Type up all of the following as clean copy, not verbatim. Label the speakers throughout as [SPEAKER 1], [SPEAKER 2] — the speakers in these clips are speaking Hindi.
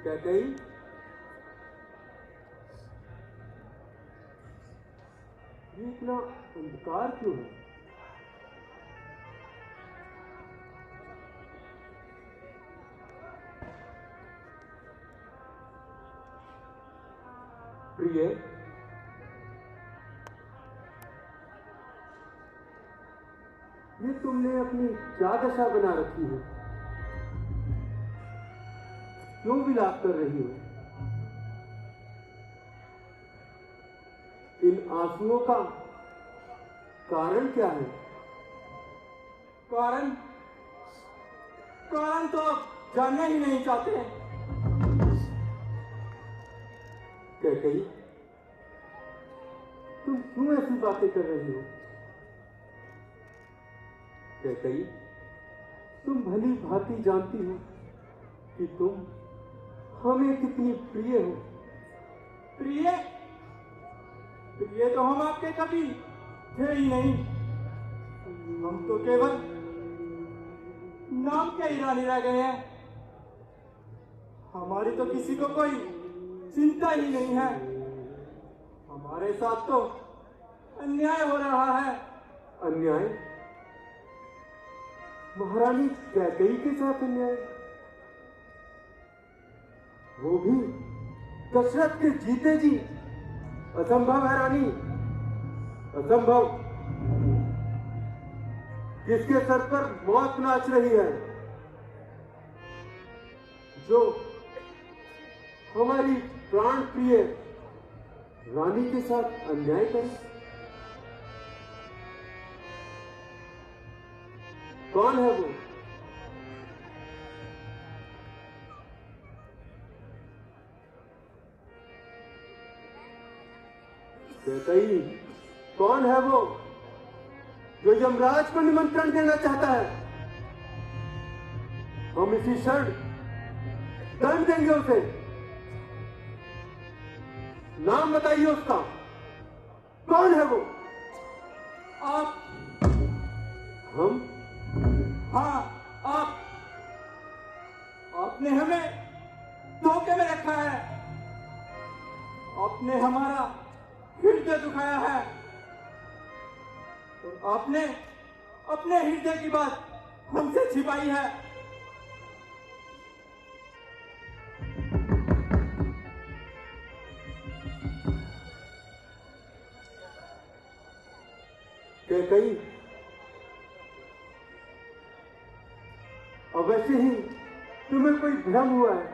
[SPEAKER 1] कैकेयी, ये इतना अंधकार क्यों है? प्रिय, ये तुमने अपनी क्या दशा बना रखी है? क्यों विलाप कर रही हो? इन आंसुओं का कारण क्या है?
[SPEAKER 2] कारण तो आप जानना ही नहीं चाहते।
[SPEAKER 1] कैकेयी, तुम क्यों ऐसी बातें कर रही हो? कैकेयी, तुम भली भांति जानती हो कि तुम हमें कितनी प्रिय हो।
[SPEAKER 2] प्रिय तो हम आपके कभी थे ही नहीं। हम तो केवल नाम के ही रानी रह गए हैं। हमारी तो किसी को कोई चिंता ही नहीं है। हमारे साथ तो अन्याय हो रहा है।
[SPEAKER 1] अन्याय? महारानी कैकेयी के साथ अन्याय? वो भी दशरथ के जीते जी? असंभव है रानी, असंभव। किसके सर पर मौत नाच रही है? जो हमारी प्राण प्रिय रानी के साथ अन्याय करे? कौन है वो? कैकेयी, कौन है वो जो यमराज को निमंत्रण देना चाहता है? हम इसी क्षण दंड देंगे उसे। नाम बताइए उसका। कौन है वो?
[SPEAKER 2] आप।
[SPEAKER 1] हम?
[SPEAKER 2] हाँ, आप। आपने हमें धोखे में रखा है। आपने हमारा हृदय दुखाया है और आपने अपने हृदय की बात हमसे छिपाई है।
[SPEAKER 1] कैकेयी, अवश्य ही तुम्हें कोई भ्रम हुआ है।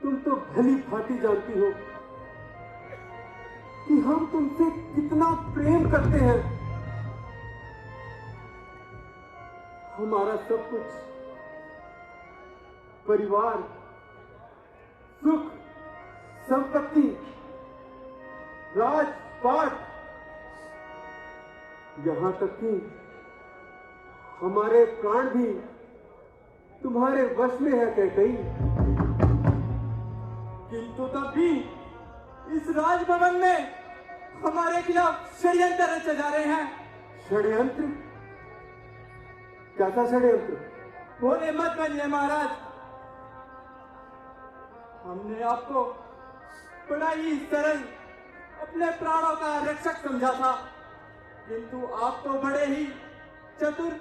[SPEAKER 1] तुम तो भली भांति जानती हो कि हम तुमसे कितना प्रेम करते हैं। हमारा सब कुछ, परिवार, सुख, संपत्ति, राजपाट, यहां तक कि हमारे प्राण भी तुम्हारे वश में है कैकेयी।
[SPEAKER 2] किंतु तब भी इस राजभवन में हमारे खिलाफ षड्यंत्र रचे जा रहे हैं।
[SPEAKER 1] षड्यंत्र? कैसा षड्यंत्र?
[SPEAKER 2] भोले मत बनिए महाराज। हमने आपको बड़ा ही सरल, अपने प्राणों का रक्षक समझा था, किंतु आप तो बड़े ही चतुर,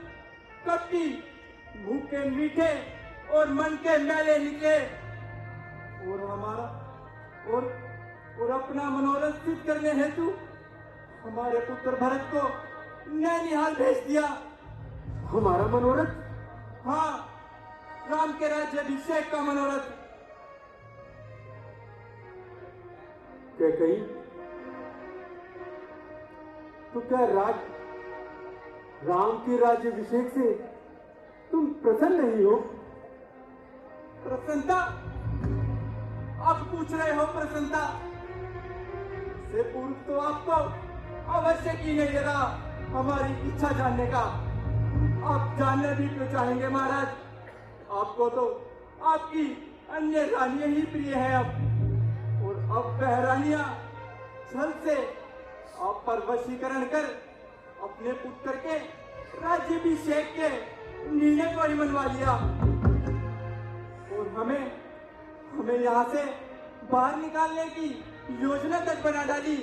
[SPEAKER 2] कपटी, मुंह के मीठे और मन के मैले निकले और हमारा और अपना मनोरथ सिद्ध करने हेतु हमारे पुत्र भरत को नैनिहाल भेज दिया।
[SPEAKER 1] हमारा मनोरथ?
[SPEAKER 2] हाँ, राम के राज्याभिषेक का मनोरथ।
[SPEAKER 1] कैकेयी, तो क्या राम के राज्याभिषेक से तुम प्रसन्न नहीं हो?
[SPEAKER 2] प्रसन्नता? आप पूछ रहे हो प्रसन्नता? से पूर्व तो आपको अवश्य की नहीं देगा हमारी इच्छा जानने का। आप जानने भी क्यों चाहेंगे महाराज? आपको तो आपकी अन्य रानियां ही प्रिय है अब। और अब वह रानियां छल से आप पर वशीकरण कर अपने पुत्र के राज्याभिषेक के निर्णय को ही मनवा लिया। और हमें यहाँ से बाहर निकालने की योजना तक बना डाली।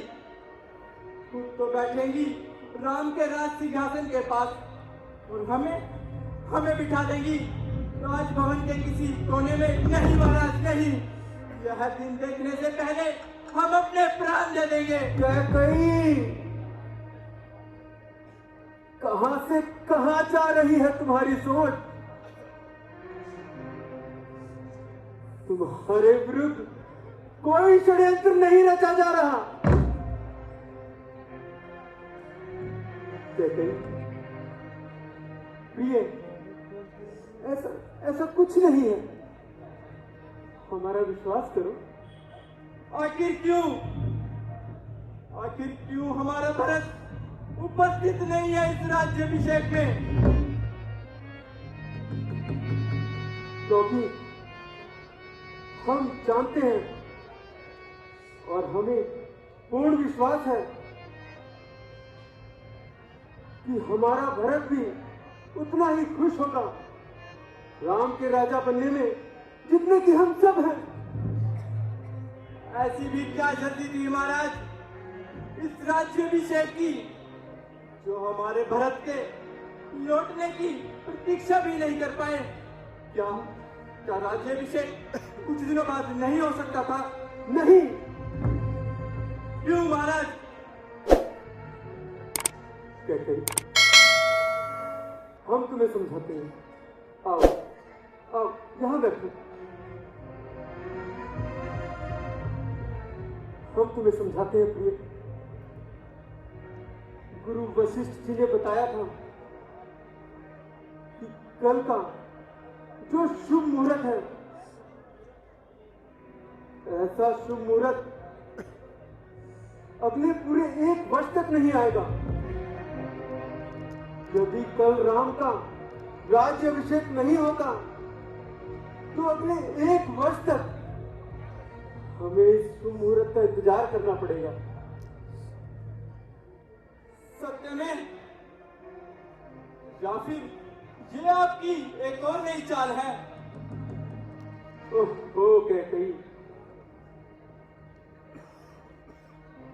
[SPEAKER 2] खुद तो बैठेंगी राम के राज सिंहासन के पास और हमें बिठा देंगी राजभवन के किसी कोने में। नहीं महाराज नहीं, यह दिन देखने से पहले हम अपने प्राण दे देंगे।
[SPEAKER 1] कैकेयी, कहां से कहां जा रही है तुम्हारी सोच? तुम्हारे विरुद्ध कोई षड्यंत्र नहीं रचा जा रहा। कैकेयी, प्रिय, ऐसा कुछ नहीं है, हमारा विश्वास करो।
[SPEAKER 2] आखिर क्यों हमारा भरत उपस्थित नहीं है इस राज्याभिषेक में?
[SPEAKER 1] क्योंकि हम जानते हैं और हमें पूर्ण विश्वास है कि हमारा भरत भी उतना ही खुश होगा राम के राजा बनने में जितने कि हम सब हैं।
[SPEAKER 2] ऐसी भी क्या जल्दी थी महाराज इस राज्याभिषेक की, जो हमारे भरत के लौटने की प्रतीक्षा भी नहीं कर पाए? क्या राज्याभिषेक कुछ दिनों बाद नहीं हो सकता था?
[SPEAKER 1] नहीं।
[SPEAKER 2] क्यों महाराज?
[SPEAKER 1] कैकेयी, हम तुम्हें समझाते हैं। आओ यहां बैठो। हम तुम्हें समझाते हैं प्रिय। गुरु वशिष्ठ जी ने बताया था कि कल का जो शुभ मुहूर्त है, ऐसा शुभ मुहूर्त अगले पूरे 1 वर्ष तक नहीं आएगा। यदि कल राम का राज्याभिषेक नहीं होता तो अगले 1 वर्ष तक हमें इस शुभ मुहूर्त का इंतजार करना पड़ेगा।
[SPEAKER 2] सत्य में? या फिर ये आपकी एक और नई चाल है?
[SPEAKER 1] ओह कैकेयी,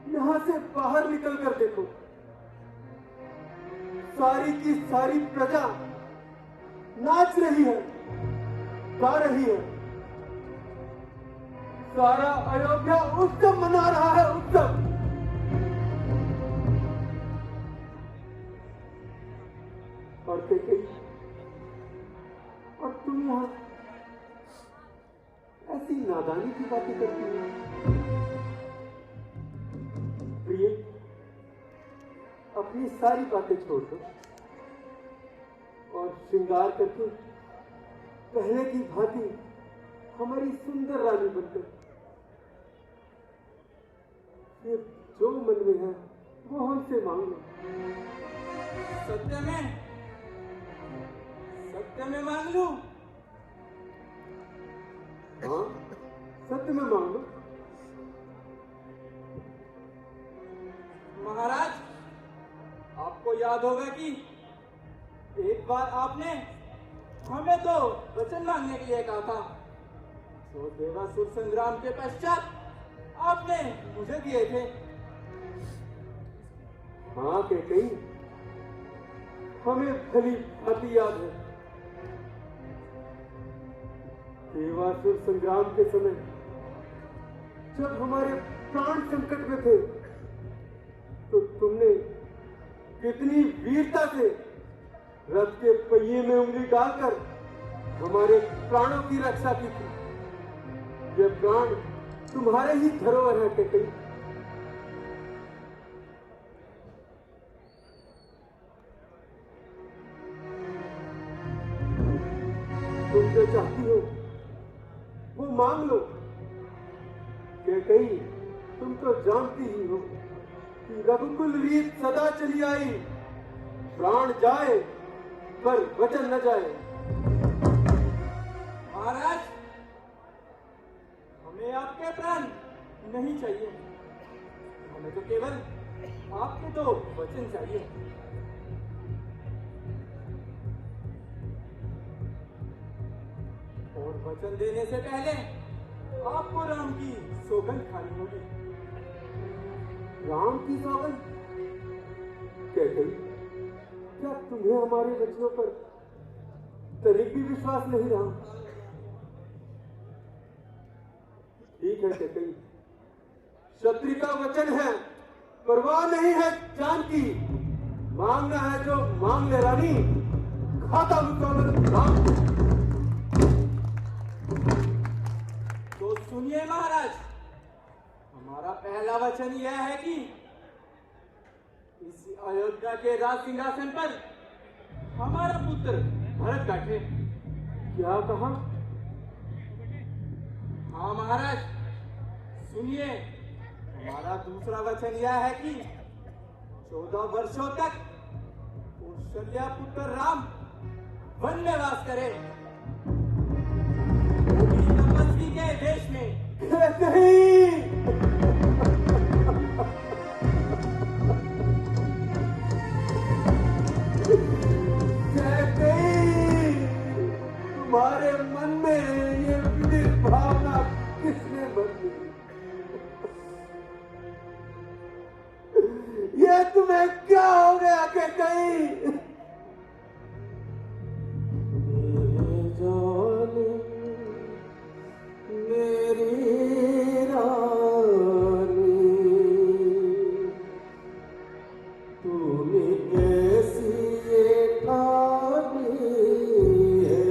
[SPEAKER 1] यहां से बाहर निकल कर देखो। सारी की सारी प्रजा नाच रही है, गा रही है। सारा अयोध्या उत्सव मना रहा है, उत्सव। और कैकेयी, और तुम यहां ऐसी नादानी की बातें करती हो। प्रिय, अपनी सारी बातें छोड़ दो और श्रृंगार करके पहले की भांति हमारी सुंदर रानी बनकर फिर जो मन में है वो हमसे मांग लो।
[SPEAKER 2] सत्य में मांग लूं?
[SPEAKER 1] हाँ, सत्य में मांग लो।
[SPEAKER 2] महाराज, आपको याद होगा कि एक बार आपने हमें तो वचन मांगने के लिए कहा था, जो देवासुर संग्राम के पश्चात आपने मुझे दिए थे।
[SPEAKER 1] हाँ कैकेयी, हमें भली भांति याद है। देवासुर संग्राम के समय जब हमारे प्राण संकट में थे तो तुमने कितनी वीरता से रथ के पहिए में उंगली डालकर हमारे प्राणों की रक्षा की थी। ये प्राण तुम्हारे ही धरोहर है कैकेयी। तुम जो चाहती हो वो मांग लो। कैकेयी, तुम तो जानती ही हो कि रघुकुल रीत सदा चली आई, प्राण जाए पर वचन न जाए।
[SPEAKER 2] महाराज, चाहिए, हमें तो केवल आपके तो वचन चाहिए। और वचन देने से पहले आपको राम की सौगंध खानी होगी।
[SPEAKER 1] राम की सौगंध? कैकई, क्या तुम्हें हमारे वचनों पर तनिक भी विश्वास नहीं रहा? ठीक है कैकई, क्षत्रिय का वचन है, परवाह नहीं है जान की। मांगना है जो मांग ले रानी, खाता हूं सौगंध राम को।
[SPEAKER 2] तो सुनिए महाराज, हमारा पहला वचन यह है कि इस अयोध्या के राज सिंहासन पर हमारा पुत्र भरत बैठे।
[SPEAKER 1] क्या कहा?
[SPEAKER 2] हाँ महाराज, सुनिए, हमारा दूसरा वचन यह है कि 14 वर्षों तक कौशल्या पुत्र राम वन में वास करे, वो भी तपस्वी के देश में।
[SPEAKER 1] नहीं, तुम्हारे मन में ये विदित भावना किसने बदली? ये तुम्हें क्या हो गया कि कहीं मेरी रानी, तूने कैसी ये ठानी है,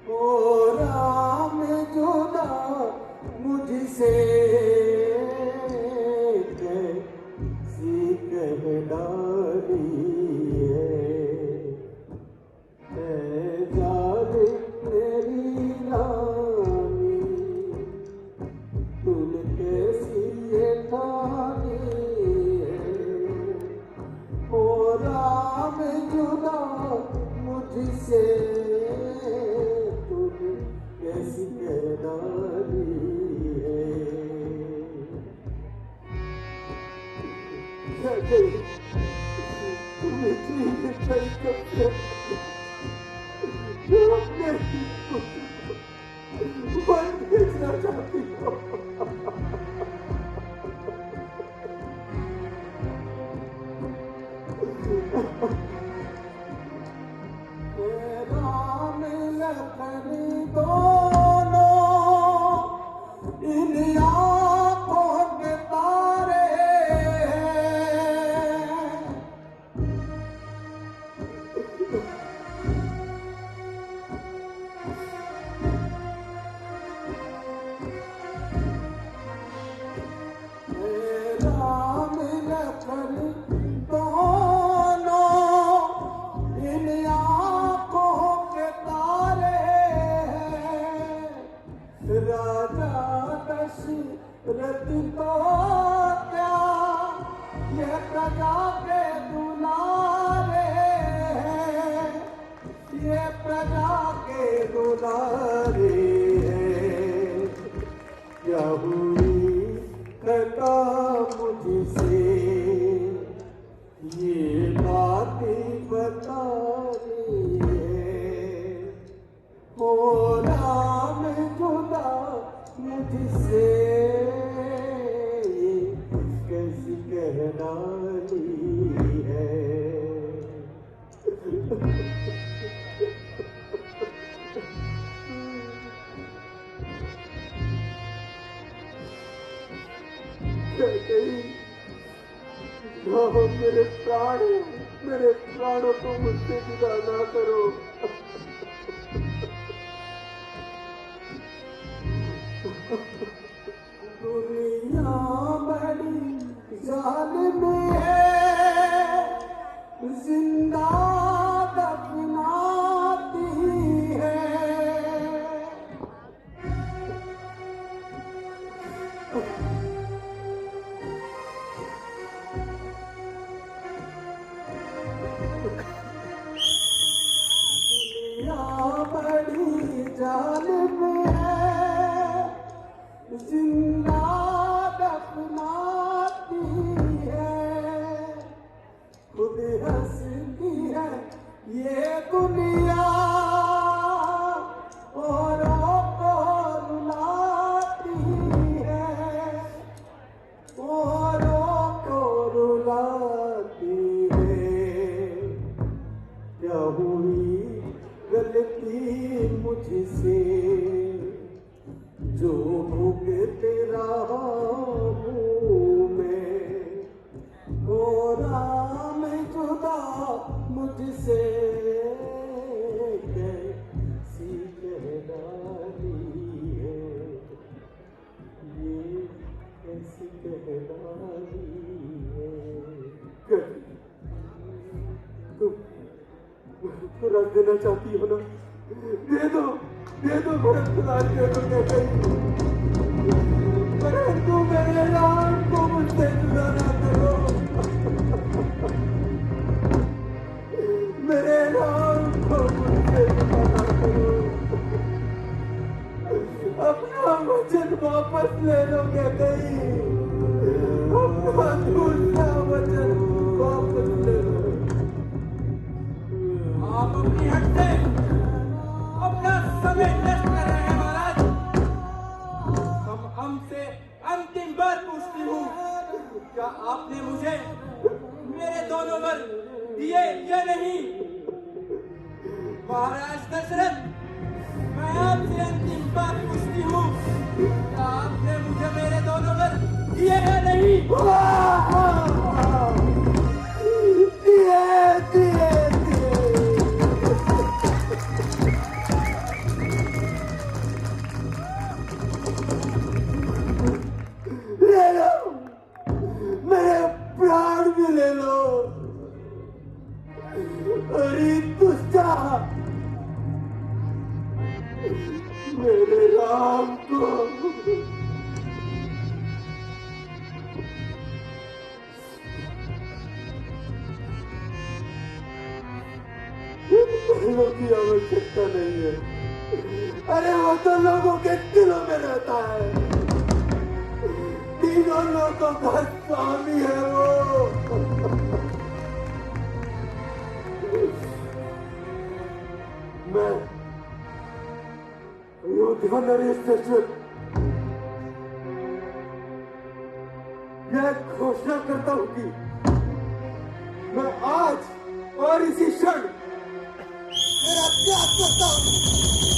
[SPEAKER 1] ओ राम जुदा मुझसे कैसी कह डाली है। मेरी रानी, तूने कैसी ये ठानी है, ओ राम जुदा मुझसे तूने कैसी कह डाली है। तुम्हें चाहिए कब जो अपने वन भेजना चाहती हो। राम लखन दोनों इन आंखों के तारे रति तो क्या ये प्रजा के दुलारे हैं, ये प्रजा के दुलारे हैं। क्या हुई खता मुझसे ये बातें बता रही है, ओ राम जुदा मुझसे कैसी कह डाली है। मेरे प्राण, मेरे प्राणों को मुझसे जुदा ना करो। दुनिया बड़ी जालिम है, जिंदा दफनाती है। दुनिया बड़ी जालिम है, जिंदा दफनाती है, खुद हंसती है ये दुनिया, औरों को रुलाती है, औरों को रुलाती है। क्या हुई गलती मुझसे जो भुगते रहा हूँ मैं, और राम जुदा मुझसे कैसी कहलानी है, ये कैसी कहलानी है। तुम रख देना चाहती हो ना, दे दो मेरे खुदा दे दो, परंतु मेरे राम को मुझसे जुदा ना करो, मेरे राम को मुझसे जुदा ना करो, अपना वचन वापस ले लो नहीं, अपना दूसरा वचन वापस ले लो।
[SPEAKER 2] आप अपनी हट से अपना समय नष्ट कर रहे हैं महाराज। हमसे अंतिम बार पूछती हूँ, क्या आपने मुझे मेरे दोनों वर दिए या नहीं? महाराज दशरथ, मैं आपसे अंतिम बार पूछती हूँ, क्या आपने मुझे मेरे दोनों वर दिए या नहीं?
[SPEAKER 1] दिए ले लो, मेरे प्राण भी ले लो, अरे दुष्टा मेरे राम को लोगों की आवश्यकता नहीं है, अरे वो तो लोगों के दिलों में रहता है, तीनों लोगों का स्वामी है वो। मैं अयोध्या नरेश दशरथ यह घोषणा करता हूं कि मैं आज और इसी क्षण मेरा त्याग करता हूं।